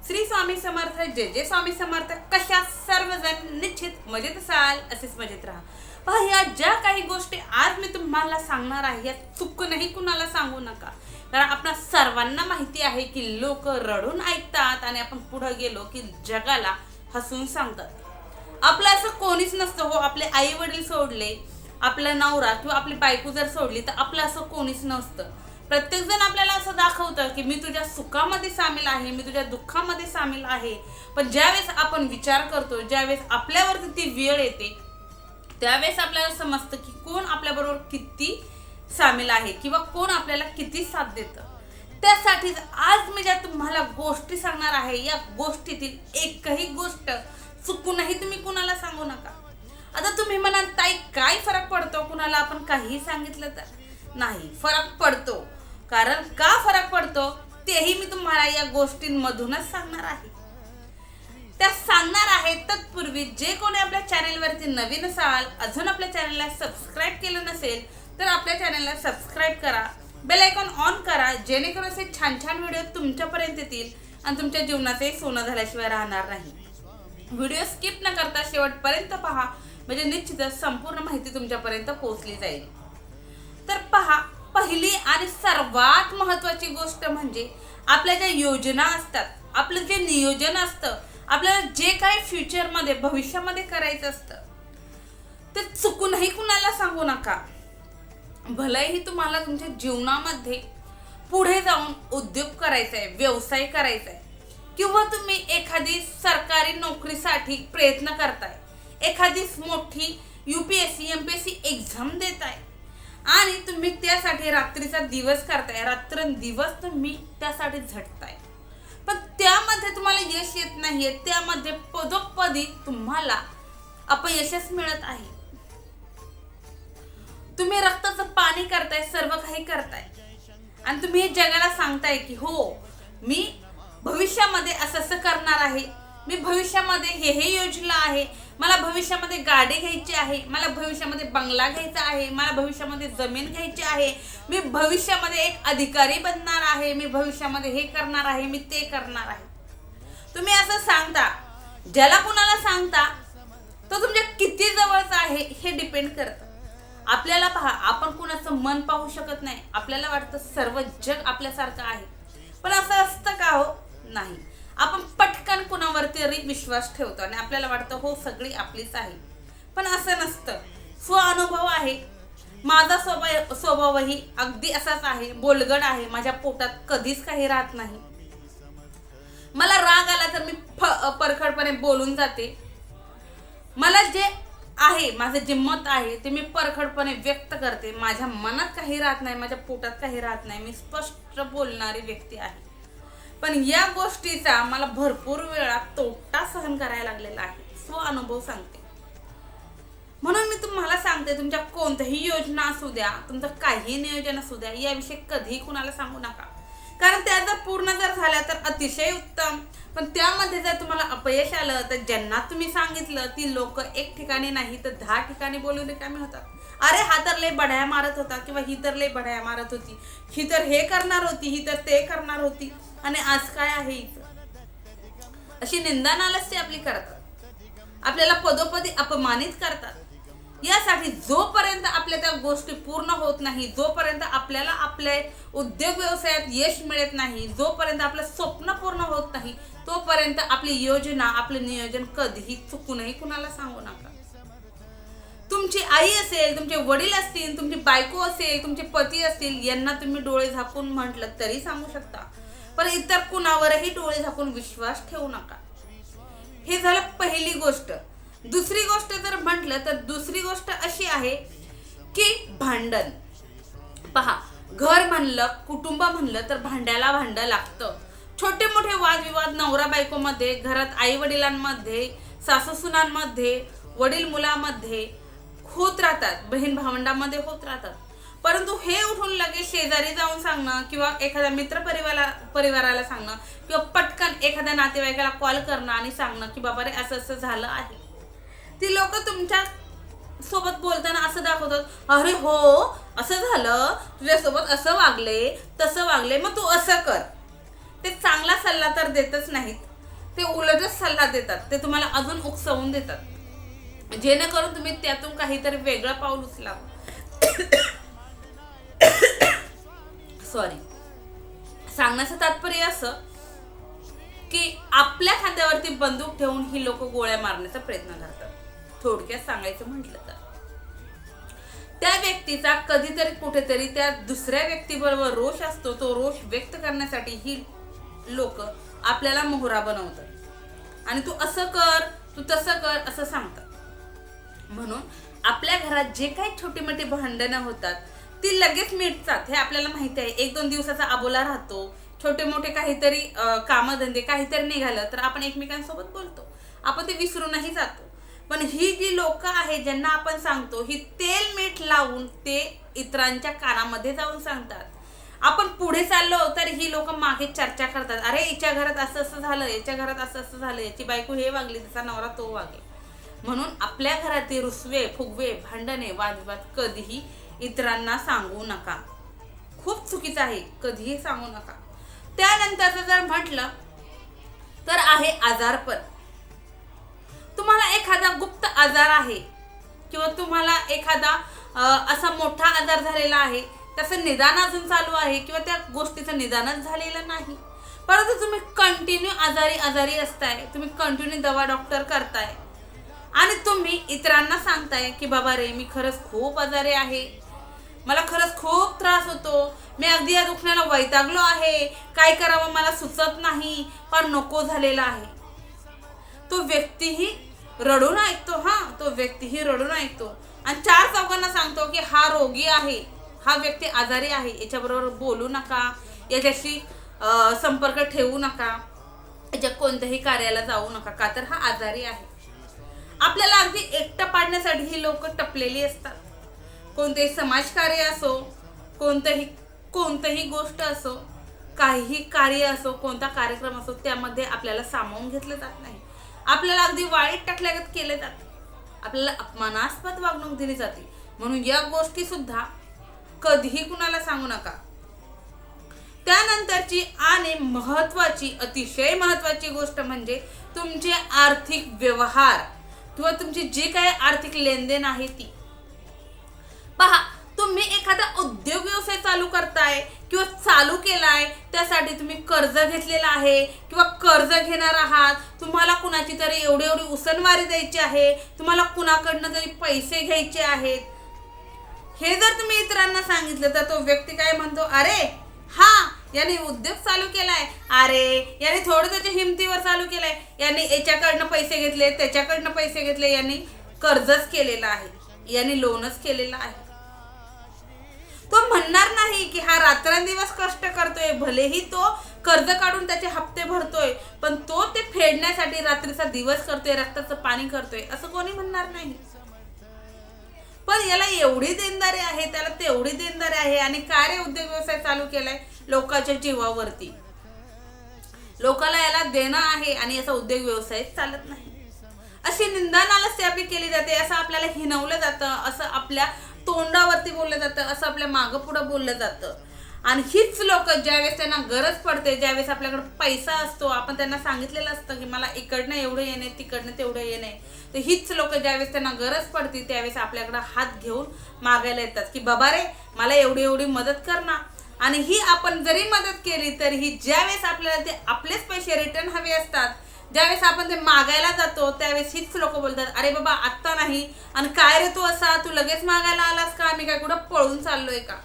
श्री स्वामी समर्थ. जय जय स्वामी समर्थ. कशा सर्वजण निश्चित मजेत असाल, असेच मजेत राहा. पहा, या ज्या काही गोष्टी आज मी तुम्हाला सांगणार आहे या चुकूनही कुणाला सांगू नका. कारण आपल्या सर्वांना माहिती आहे की लोक रडून ऐकतात आणि आपण पुढे गेलो की जगाला हसून सांगतात. आपलं असं कोणीच नसतं हो. आपले आई वडील सोडले, आपला नवरा किंवा आपली बायको जर सोडली तर आपलं असं कोणीच नसतं. प्रत्येक जण आपल्याला असं दाखवतं की मी तुझ्या सुखामध्ये सामील आहे, मी तुझ्या दुःखामध्ये सामील आहे. पण ज्यावेळेस आपण विचार करतो, ज्यावेळेस आपल्यावरती ती वेळ येते, त्यावेळेस आपल्याला समजतं की कोण आपल्याबरोबर किती सामील आहे किंवा कोण आपल्याला किती साथ देतं. त्यासाठीच आज मी ज्या तुम्हाला गोष्टी सांगणार आहे, या गोष्टीतील एकही गोष्ट चुकूनही तुम्ही कुणाला सांगू नका. आता तुम्ही म्हणाल, ताई काय फरक पडतो कुणाला आपण काहीही सांगितलं तर? नाही, फरक पडतो. कारण का फरक पडतो तेही मी तुम्हाला या गोष्टींमधूनच सांगणार आहे. त्या सांगणार आहे तत्पूर्वी जे कोणी आपल्या चॅनेलवरती नवीन असाल, अजून आपल्या चॅनेलला सबस्क्राईब केलं नसेल तर आपल्या चॅनेलला सबस्क्राईब करा, बेल आयकॉन ऑन करा, जेणेकरून असे छान छान व्हिडिओ तुमच्यापर्यंत येतील आणि तुमच्या जीवनाचे सोनं झाल्याशिवाय राहणार नाही. व्हिडिओ स्किप न करता शेवटपर्यंत पहा, म्हणजे निश्चितच संपूर्ण माहिती तुमच्यापर्यंत पोहोचली जाईल. तर पहा, पहिली आणि सर्वात महत्त्वाची गोष्ट म्हणजे आपल्या ज्या योजना असतात, आपलं जे नियोजन असतं, आपल्याला जे काही फ्युचरमध्ये भविष्यामध्ये करायचं असतं ते चुकूनही कुणाला सांगू नका. भलेही तुम्हाला तुमच्या जीवनामध्ये पुढे जाऊन उद्योग करायचा आहे, व्यवसाय करायचा आहे, किंवा तुम्ही एखादी सरकारी नोकरीसाठी प्रयत्न करताय, एखादी मोठी UPSC MPSC एक्झाम देताय आणि तुम्ही त्यासाठी रात्रीचा दिवस करताय, रात्रंदिवस तुम्ही त्यासाठी झटताय, पण त्यामध्ये तुम्हाला यश येत नाहीये, त्यामध्ये पदोपदी तुम्हाला अपयशच मिळत आहे. तुम्ही रक्ताचं पाणी करताय, सर्व काही करताय आणि तुम्ही हे जगाला सांगताय की हो, मी भविष्यामध्ये असं करणार आहे, मी भविष्यामध्ये हे योजना आहे, मला भविष्यामध्ये गाडी घ्यायची आहे, मला भविष्यामध्ये बंगला घ्यायचा आहे, मला भविष्यामध्ये जमीन घ्यायची आहे, मी भविष्यामध्ये एक अधिकारी बनणार आहे, मी भविष्यामध्ये हे करणार आहे, मी ते करणार आहे. तुम्ही असं सांगता, ज्याला कुणाला सांगता तो तुमच्या किती जवळचा आहे हे डिपेंड करतं. आपल्याला पहा, आपण कुणाचं मन पाहू शकत नाही. आपल्याला वाटतं सर्व जग आपल्यासारखं आहे, पण असं असतं का हो? नाही. आपण पटकन कुणावरती विश्वास ठेवतो आणि आपल्याला वाटतं हो, सगळी आपलीच आहे, पण असं नसतं. स्वअनुभव आहे. माझा स्वभावही अगदी असाच आहे, बोलगड आहे. माझ्या पोटात कधीच काही राहत नाही. मला राग आला तर मी परखडपणे बोलून जाते. मला जे आहे, माझं जे मत आहे ते मी परखडपणे व्यक्त करते. माझ्या मनात काही राहत नाही, माझ्या पोटात काही राहत नाही. मी स्पष्ट बोलणारी व्यक्ती आहे. पण या गोष्टीचा मला भरपूर वेळा तोटा सहन करायला लागलेला आहे. स्वअनुभव सांगते. म्हणून मी तुम्हाला सांगते, तुमच्या कोणत्याही योजना असू द्या, तुमचं काही नियोजन असू द्या, याविषयी कधीही कुणाला सांगू नका. कारण त्या जर पूर्ण झाल्या तर अतिशय उत्तम, पण त्यामध्ये जर तुम्हाला अपयश आलं तर ज्यांना तुम्ही सांगितलं ती लोक एक ठिकाणी नाही तर 10 ठिकाणी बोलून रिकामी होतात. अरे, हा तर लय बढाया मारत होता किंवा ही तर लय बढाया मारत होती, ही तर हे करणार होती, ही तर ते करणार होती, आणि आज काय आहे अशी निंदा नालस्ती आपली करतात. आपल्याला पदोपदी अपमानित करतात. यासाठी जोपर्यंत आपल्या त्या गोष्टी पूर्ण होत नाही, जोपर्यंत आपल्याला आपल्या उद्योग व्यवसायात यश मिळत नाही, जोपर्यंत आपलं स्वप्न पूर्ण होत नाही, तोपर्यंत आपली योजना, आपलं नियोजन कधीही चुकूनही कुणाला सांगू नका. तुमची आई असेल, तुमचे वडील असतील, तुमची बायको असेल, तुमचे पती असतील, यांना तुम्ही डोळे झाकून म्हटलं तरी सांगू शकता, पण इतर कुणावरही डोळे झाकून विश्वास ठेवू नका. हे झालं पहिली गोष्ट. दुसरी गोष्ट जर म्हटलं तर दुसरी गोष्ट अशी आहे की भांडण. पहा, घर म्हणलं, कुटुंब म्हणलं तर भांड्याला भांडं लागतं. छोटे मोठे वादविवाद नवरा बायकोमध्ये, घरात आई वडिलांमध्ये, सासू सुनांमध्ये, वडील मुलामध्ये होत राहतात, बहीण भावंडामध्ये होत राहतात. परंतु हे उठून लगेच शेजारी जाऊन सांगणं किंवा एखाद्या मित्र परिवाराला सांगणं किंवा पटकन एखाद्या नातेवाईकाला कॉल करणं आणि सांगणं की बाबा रे असं असं झालं आहे, ती लोक तुमच्या सोबत बोलताना असं दाखवतात, अरे हो असं झालं, तुझ्यासोबत असं वागले, तसं वागले, मग तू असं कर. ते चांगला सल्ला तर देतच नाहीत, ते उलटच सल्ला देतात, ते तुम्हाला अजून उकसवून देतात, जेणेकरून तुम्ही त्यातून काहीतरी वेगळं पाऊल उचलावं. सॉरी. सांगण्याचं तात्पर्य असं की आपल्या खांद्यावरती बंदूक ठेवून ही लोक गोळ्या मारण्याचा प्रयत्न करतात. थोडक्यात सांगायचं म्हटलं तर त्या व्यक्तीचा कधीतरी कुठेतरी त्या दुसऱ्या व्यक्तीबरोबर रोष असतो, तो रोष व्यक्त करण्यासाठी ही लोक आपल्याला मोहरा बनवतात आणि तू असं कर, तू तसं कर असं सांगतात. म्हणून आपल्या घरात जे काही छोटी मोठी भांडणं होतात ती लगेच मिटतात, हे आपल्याला माहिती आहे. 1-2 दिवसाचा अबोला राहतो, छोटे मोठे काहीतरी कामधंदे काहीतरी निघालं तर आपण एकमेकांसोबत बोलतो, आपण ते विसरूनही जातो. पण ही जी लोक आहेत ज्यांना आपण सांगतो, ही तेल मीठ लावून ते इतरांच्या कानामध्ये जाऊन सांगतात. आपण पुढे चाललो तर ही लोक मागे चर्चा करतात, अरे हिच्या घरात असं असं झालं, याच्या घरात असं असं झालं, याची बायको हे वागली, तिचा नवरा तो वागला. म्हणून आपल्या घरातील रुसवे फुगवे भांडणे वादविवाद कधीही इतरांना सांगू नका. खूप चुकीचं आहे, कधीही सांगू नका. त्यानंतरचं जर म्हटलं तर आहे आजारपण. तुम्हाला एखादा गुप्त आजार आहे किंवा तुम्हाला एखादा असा मोठा आजार झालेला आहे, त्याचं निदान अजून चालू आहे किंवा त्या गोष्टीचं निदानच झालेलं नाही, परंतु तुम्ही कंटिन्यू आजारी असताय, तुम्ही कंटिन्यू दवा डॉक्टर करताय आणि तुम्ही इतरांना सांगताय की बाबा रे मी खरंच खूप आजारी आहे, मला खरंच खूप त्रास होतो, मी अगदी या दुखण्याला वैतागलो आहे, काय करावं मला सुचत नाही, पण नको झालेला आहे. तो व्यक्तीही रडून ऐकतो, तो व्यक्तीही रडून ऐकतो आणि 4 चौघांना सांगतो की हा रोगी आहे, हा व्यक्ती आजारी आहे, याच्याबरोबर बोलू नका, याच्याशी संपर्क ठेवू नका, याच्या कोणत्याही कार्याला जाऊ नका, का तर हा आजारी आहे. आपल्याला अगदी एकटं पाडण्यासाठी ही लोक टपलेली असतात. कोणतेही समाजकार्य असो, कोणतीही गोष्ट असो, काहीही कार्य असो, कोणता कार्यक्रम असो, त्यामध्ये आपल्याला सामावून घेतलं जात नाही. आपल्याला अगदी वाईट टाकल्यागत केले जाते, आपल्याला अपमानास्पद वागणूक दिली जाते. म्हणून या गोष्टी सुद्धा कधीही कुणाला सांगू नका. त्यानंतरची आणि महत्वाची, अतिशय महत्वाची गोष्ट म्हणजे तुमचे आर्थिक व्यवहार किंवा तुमची जी काही आर्थिक लेनदेन आहे ती पहा. तुम्ही एखादा उद्योग व्यवसाय चालू करताय किंवा चालू केलाय, त्यासाठी तुम्ही कर्ज घेतलेला आहे किंवा कर्ज घेणार आहात, तुम्हाला कुणाची तरी एवढी उसनवारी द्यायची आहे, तुम्हाला कुणाकडनं तरी पैसे घ्यायचे आहेत, हे जर तुम्ही इतरांना सांगितलं तर तो व्यक्ती काय म्हणतो, अरे याने उद्योग चालू केलाय, अरे याने थोडं त्याच्या हिमतीवर चालू केलाय, याने याच्याकडनं पैसे घेतले, त्याच्याकडनं पैसे घेतले, याने कर्जच केलेलं आहे, याने लोनच केलेलं आहे. तो म्हणणार नाही की हा रात्रंदिवस कष्ट करतोय, भलेही तो कर्ज काढून त्याचे हप्ते भरतोय, पण तो ते फेडण्यासाठी रात्रीचा दिवस करतोय, रक्ताचं पाणी करतोय, असं कोणी म्हणणार नाही. पण याला एवढी देणदारी आहे, त्याला तेवढी देणदारी आहे, आणि काय रे उद्योग व्यवसाय चालू केलाय लोकांच्या जीवावरती, लोकांना याला देणं आहे आणि याचा उद्योग व्यवसाय चालत नाही, अशी निंदा नालस्ती केली जाते, असं आपल्याला हिणवलं जातं, असं आपल्या तोंडावरती बोललं जातं, असं आपल्या मागं पुढं बोललं जातं. आणि हीच लोक ज्यावेळेस त्यांना गरज पडते, ज्यावेळेस आपल्याकडे पैसा असतो, आपण त्यांना सांगितलेलं असतं की मला इकडनं एवढं येणे, तिकडनं तेवढं येणे, तर हीच लोक ज्यावेळेस त्यांना गरज पडते त्यावेळेस आपल्याकडे हात घेऊन मागायला येतात की बाबा रे मला एवढी मदत कर ना. आणि ही आपण जरी मदत केली तरीही ज्यावेळेस आपल्याला ते आपलेच पैसे रिटर्न हवे असतात, ज्यावेळेस आपण ते मागायला जातो त्यावेळेस हीच लोक बोलतात, अरे बाबा आत्ता नाही, आणि काय रे तू असा, तू लगेच मागायला आलास का, मी काय कुठं पळून चाललोय का.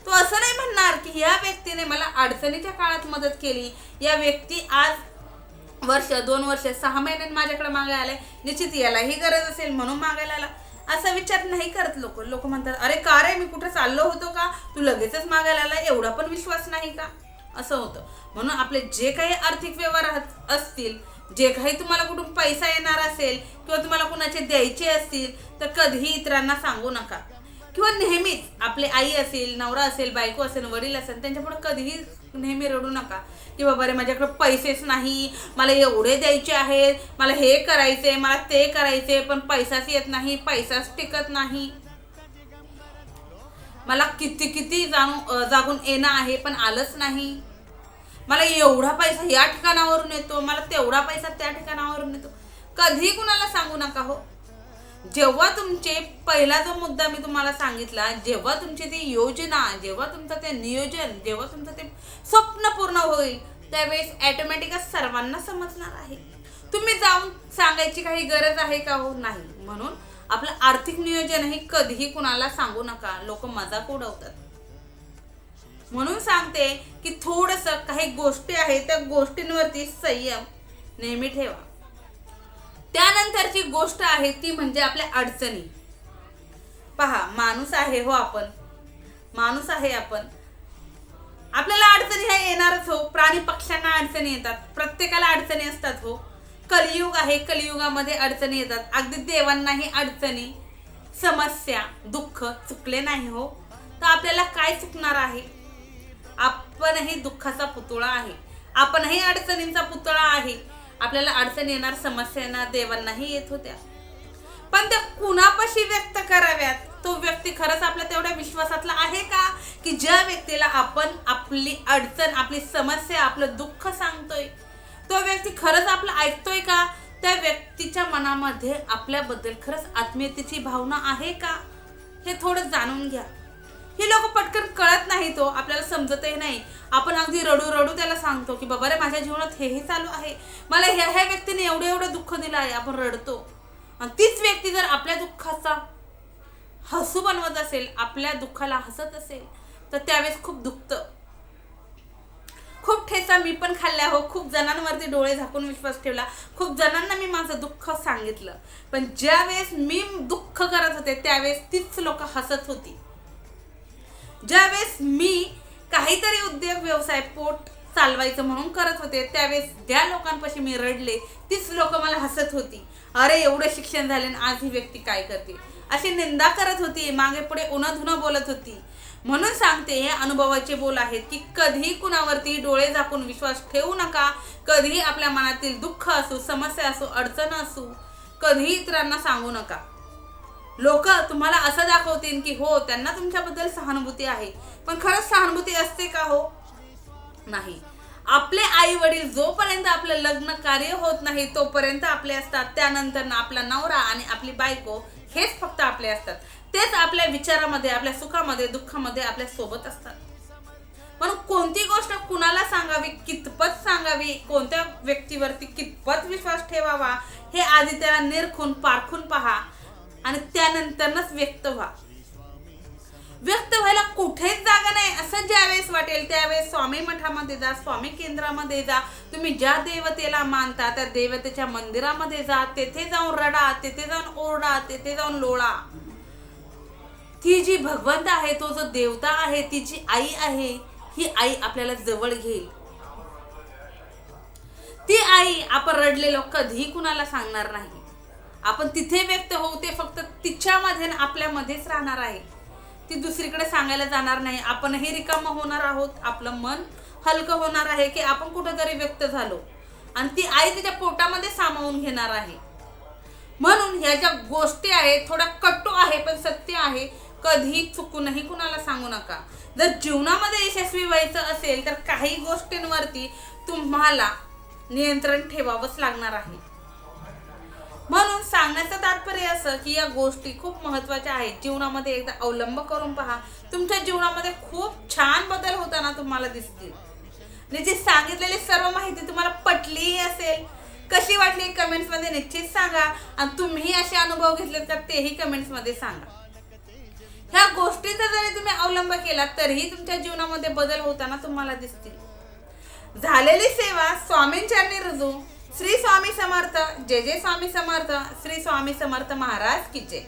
तो असं नाही म्हणणार की या व्यक्तीने मला अडचणीच्या काळात मदत केली, या व्यक्ती आज वर्ष 2 वर्ष 6 महिन्यात माझ्याकडे मागायला आलाय, निश्चित यालाही गरज असेल म्हणून मागायला आला, असा विचार नाही करत लोक. लोक म्हणतात, अरे का रे मी कुठे चाललो होतो का, तू लगेचच मागायला आला, एवढा पण विश्वास नाही का, असं होतं. म्हणून आपले जे काही आर्थिक व्यवहार असतील, जे काही तुम्हाला कुठून पैसा येणार असेल किंवा तुम्हाला कुणाचे द्यायचे असतील तर कधीही इतरांना सांगू नका. किंवा नेहमीच आपले आई असेल, नवरा असेल, बायको असेल, वडील असेल, त्यांच्यापुढे कधीही नेहमी रडू नका की बाबा रे माझ्याकडे पैसेच नाही, मला एवढे द्यायचे आहेत, मला हे करायचे, मला ते करायचे, पण पैसाच येत नाही, पैसाच टिकत नाही, मला किती जागून येणं आहे पण आलंच नाही. मला एवढा पैसा या ठिकाणावरून येतो, मला तेवढा पैसा त्या ठिकाणावरून येतो. कधी कुणाला सांगू नका हो. जेव्हा तुमचे पहिला जो मुद्दा मी तुम्हाला सांगितला, जेव्हा तुमची ती योजना, जेव्हा तुमचं ते नियोजन, जेव्हा तुमचं ते स्वप्न पूर्ण होईल, त्यावेळेस ऑटोमॅटिकच सर्वांना समजणार आहे. तुम्ही जाऊन सांगायची काही गरज आहे का हो? नाही. म्हणून आपलं आर्थिक नियोजनही कधीही कुणाला सांगू नका, लोक मजाक उडवतात. म्हणून सांगते की थोडंसं काही गोष्टी आहेत त्या गोष्टींवरती संयम नेहमी ठेवा. त्यानंतरची गोष्ट आहे ती म्हणजे आपल्या अडचणी. पहा, माणूस आहे हो आपण, माणूस आहे आपण, आपल्याला अडचणी ह्या येणारच हो. प्राणी पक्ष्यांना अडचणी येतात, प्रत्येकाला अडचणी असतात हो. कलियुग आहे, कलियुगामध्ये अडचणी येतात. अगदी देवांनाही अडचणी, समस्या, दुःख चुकले नाही हो, तर आपल्याला काय चुकणार आहे? आपणही दुःखाचा पुतळा आहे, आपणही अडचणींचा पुतळा आहे. आपल्याला अडचण येणार, समस्या येणार, देवांनाही येत होत्या. पण त्या कुणापाशी व्यक्त कराव्यात? तो व्यक्ती खरंच आपल्या तेवढ्या विश्वासातला आहे का, की ज्या व्यक्तीला आपण आपली अडचण, आपली समस्या, आपलं दुःख सांगतोय, तो व्यक्ती खरंच आपलं ऐकतोय का? त्या व्यक्तीच्या मनामध्ये आपल्याबद्दल खरंच आत्मीयतेची भावना आहे का? हे थोडं जाणून घ्या. ही लोक पटकन कळत नाही तो, आपल्याला समजतही नाही. आपण अगदी रडू रडू त्याला सांगतो की बाबा रे, माझ्या जीवनात हे चालू आहे, मला ह्या व्यक्तीने एवढं दुःख दिलं आहे. आपण रडतो. आणि तीच व्यक्ती जर आपल्या दुःखाचा हसू बनवत असेल, आपल्या दुःखाला हसत असेल, तर त्यावेळेस खूप दुखतं. खूप ठेचा मी पण खाल्ल्या हो, खूप जणांवरती डोळे झाकून विश्वास ठेवला, खूप जणांना मी माझं दुःख सांगितलं. पण ज्या वेळेस मी दुःख करत होते त्यावेळेस तीच लोक हसत होती. ज्यावेळेस मी काहीतरी उद्योग व्यवसाय पोट चालवायचं म्हणून करत होते, त्यावेळेस ज्या लोकांपाशी मी रडले तीच लोक मला हसत होती. अरे, एवढं शिक्षण झाले आणि आज ही व्यक्ती काय करते, अशी निंदा करत होती, मागे पुढे उन्हाधुना बोलत होती. म्हणून सांगते, हे अनुभवाचे बोल आहेत की कधीही कुणावरती डोळे झाकून विश्वास ठेवू नका. कधीही आपल्या मनातील दुःख असो, समस्या असो, अडचण असो, कधीही इतरांना सांगू नका. लोक तुम्हाला असं दाखवतील की हो, त्यांना तुमच्याबद्दल सहानुभूती आहे, पण खरंच सहानुभूती असते का हो? नाही. आपले आई वडील जोपर्यंत आपलं लग्न कार्य होत नाही तोपर्यंत आपले असतात. त्यानंतर आपला नवरा आणि आपली बायको हेच फक्त आपले असतात. तेच आपल्या विचारामध्ये, आपल्या सुखामध्ये, दुःखामध्ये आपल्या सोबत असतात. म्हणून कोणती गोष्ट कुणाला सांगावी, कितपत सांगावी, कोणत्या व्यक्तीवरती कितपत विश्वास ठेवावा, हे आधी त्याला निरखून पारखून पहा आणि त्यानंतरच व्यक्त व्हा. व्यक्त व्हायला कुठेच जागा नाही असं ज्यावेळेस वाटेल त्यावेळेस स्वामी मठामध्ये जा, स्वामी केंद्रामध्ये जा. तुम्ही ज्या देवतेला मानता त्या देवतेच्या मंदिरामध्ये जा, तेथे जाऊन रडा, तेथे जाऊन ओरडा, तेथे जाऊन लोळा. ती जी भगवंत आहे, तो जो देवता आहे, ती जी आई आहे, ही आई आपल्याला जवळ घेईल. ती आई आपण रडलेलो कधीही कुणाला सांगणार नाही. आपण तिथे व्यक्त होऊ ते फक्त तिच्यामध्ये आपल्यामध्येच राहणार आहे. ती दुसरीकडे सांगायला जाणार नाही. आपणही रिकामं होणार आहोत, आपलं मन हलकं होणार आहे की आपण कुठेतरी व्यक्त झालो आणि ती आई तिच्या पोटामध्ये सामावून घेणार आहे. म्हणून ह्या ज्या गोष्टी आहेत थोड्या कटू आहे पण सत्य आहे. कधी चुकूनही कुणाला सांगू नका. जर जीवनामध्ये यशस्वी व्हायचं असेल तर काही गोष्टींवरती तुम्हाला नियंत्रण ठेवावंच लागणार आहे. म्हणून सांगण्याचं तात्पर्य असं की या गोष्टी खूप महत्त्वाच्या आहेत. जीवनामध्ये एकदा अवलंब करून पहा, तुमच्या जीवनामध्ये खूप छान बदल होताना तुम्हाला दिसतील. आणि जी सांगितलेली सर्व माहिती तुम्हाला पटली असेल, कशी वाटली कमेंट्समध्ये निश्चित सांगा. आणि तुम्ही असे अनुभव घेतलेत तर तेही कमेंट्समध्ये सांगा. ह्या गोष्टींचा जरी तुम्ही अवलंब केला तरीही तुमच्या जीवनामध्ये बदल होताना तुम्हाला दिसतील. झालेली सेवा स्वामींचरणी रुजू. श्री स्वामी समर्थ. जय जय स्वामी समर्थ. श्री स्वामी समर्थ महाराज की जय.